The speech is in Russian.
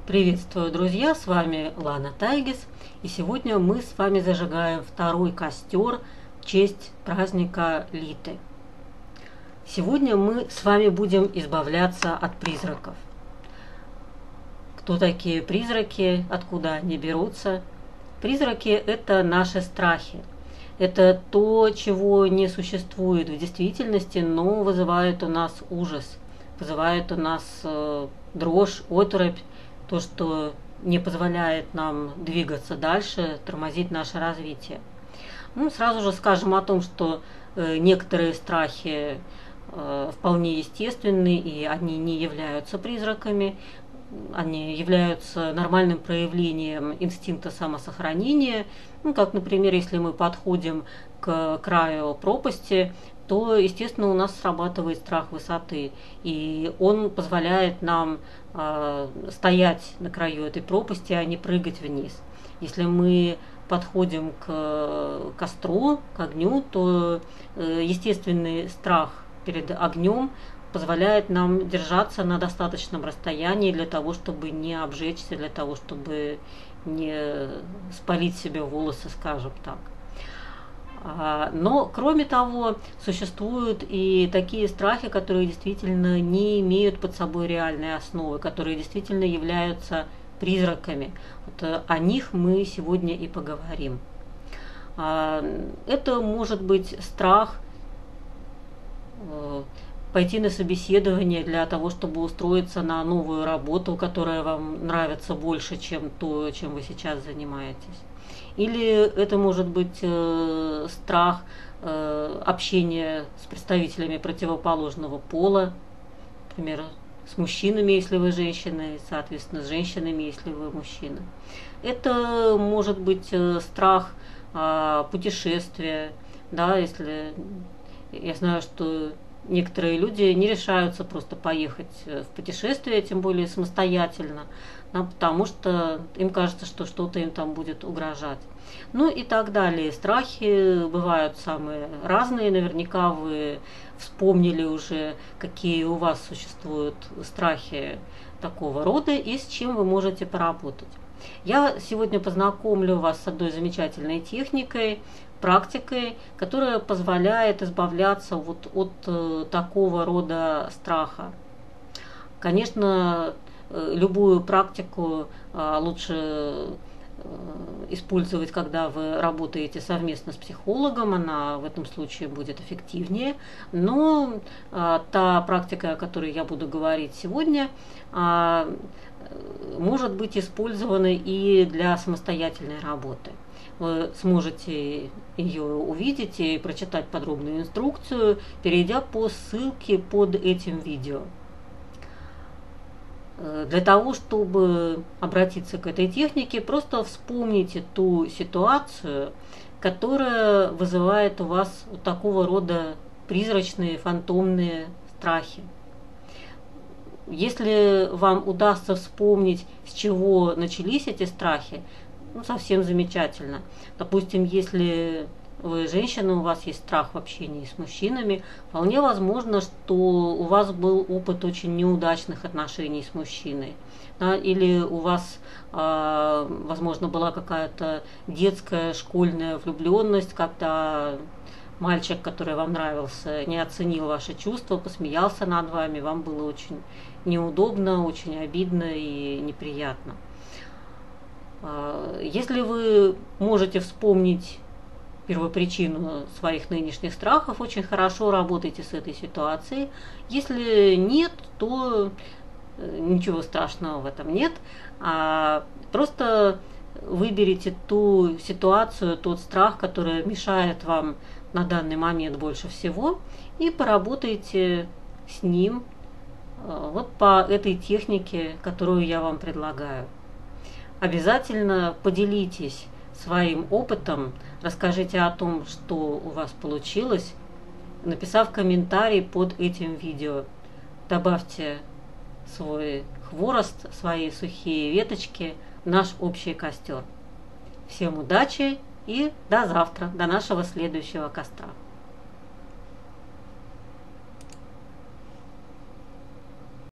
Приветствую, друзья! С вами Лана Тайгис, и сегодня мы с вами зажигаем второй костер в честь праздника Литы. Сегодня мы с вами будем избавляться от призраков. Кто такие призраки, откуда они берутся? Призраки – это наши страхи. Это то, чего не существует в действительности, но вызывает у нас ужас, вызывает у нас дрожь, оторопь, то, что не позволяет нам двигаться дальше, тормозит наше развитие. Сразу же скажем о том, что некоторые страхи вполне естественны, и они не являются призраками, они являются нормальным проявлением инстинкта самосохранения. Как, например, если мы подходим к краю пропасти, то, естественно, у нас срабатывает страх высоты, и он позволяет нам стоять на краю этой пропасти, а не прыгать вниз. Если мы подходим к костру, к огню, то естественный страх перед огнем позволяет нам держаться на достаточном расстоянии для того, чтобы не обжечься, для того, чтобы не спалить себе волосы, скажем так. Но, кроме того, существуют и такие страхи, которые действительно не имеют под собой реальной основы, которые действительно являются призраками. Вот о них мы сегодня и поговорим. Это может быть страх пойти на собеседование для того, чтобы устроиться на новую работу, которая вам нравится больше, чем то, чем вы сейчас занимаетесь. Или это может быть страх общения с представителями противоположного пола, например, с мужчинами, если вы женщина, и, соответственно, с женщинами, если вы мужчина. Это может быть страх путешествия, да, если я знаю, что некоторые люди не решаются просто поехать в путешествие, тем более самостоятельно, потому что им кажется, что что-то им там будет угрожать. И так далее. Страхи бывают самые разные. Наверняка вы вспомнили уже, какие у вас существуют страхи такого рода и с чем вы можете поработать. Я сегодня познакомлю вас с одной замечательной техникой, практикой, которая позволяет избавляться от такого рода страха. Конечно, любую практику лучше использовать, когда вы работаете совместно с психологом, она в этом случае будет эффективнее. Но та практика, о которой я буду говорить сегодня, может быть использована и для самостоятельной работы. Вы сможете ее увидеть и прочитать подробную инструкцию, перейдя по ссылке под этим видео. Для того, чтобы обратиться к этой технике, просто вспомните ту ситуацию, которая вызывает у вас вот такого рода призрачные, фантомные страхи. Если вам удастся вспомнить, с чего начались эти страхи, совсем замечательно. Допустим, если вы женщина, у вас есть страх в общении с мужчинами, вполне возможно, что у вас был опыт очень неудачных отношений с мужчиной. Да, или у вас, возможно, была какая-то детская школьная влюбленность, когда мальчик, который вам нравился, не оценил ваши чувства, посмеялся над вами, вам было очень неудобно, очень обидно и неприятно. Если вы можете вспомнить первопричину своих нынешних страхов, очень хорошо работайте с этой ситуацией. Если нет, то ничего страшного в этом нет. Просто выберите ту ситуацию, тот страх, который мешает вам на данный момент больше всего, и поработайте с ним вот по этой технике, которую я вам предлагаю. Обязательно поделитесь своим опытом, расскажите о том, что у вас получилось, написав комментарий под этим видео. Добавьте свой хворост, свои сухие веточки в наш общий костер. Всем удачи и до завтра, до нашего следующего костра.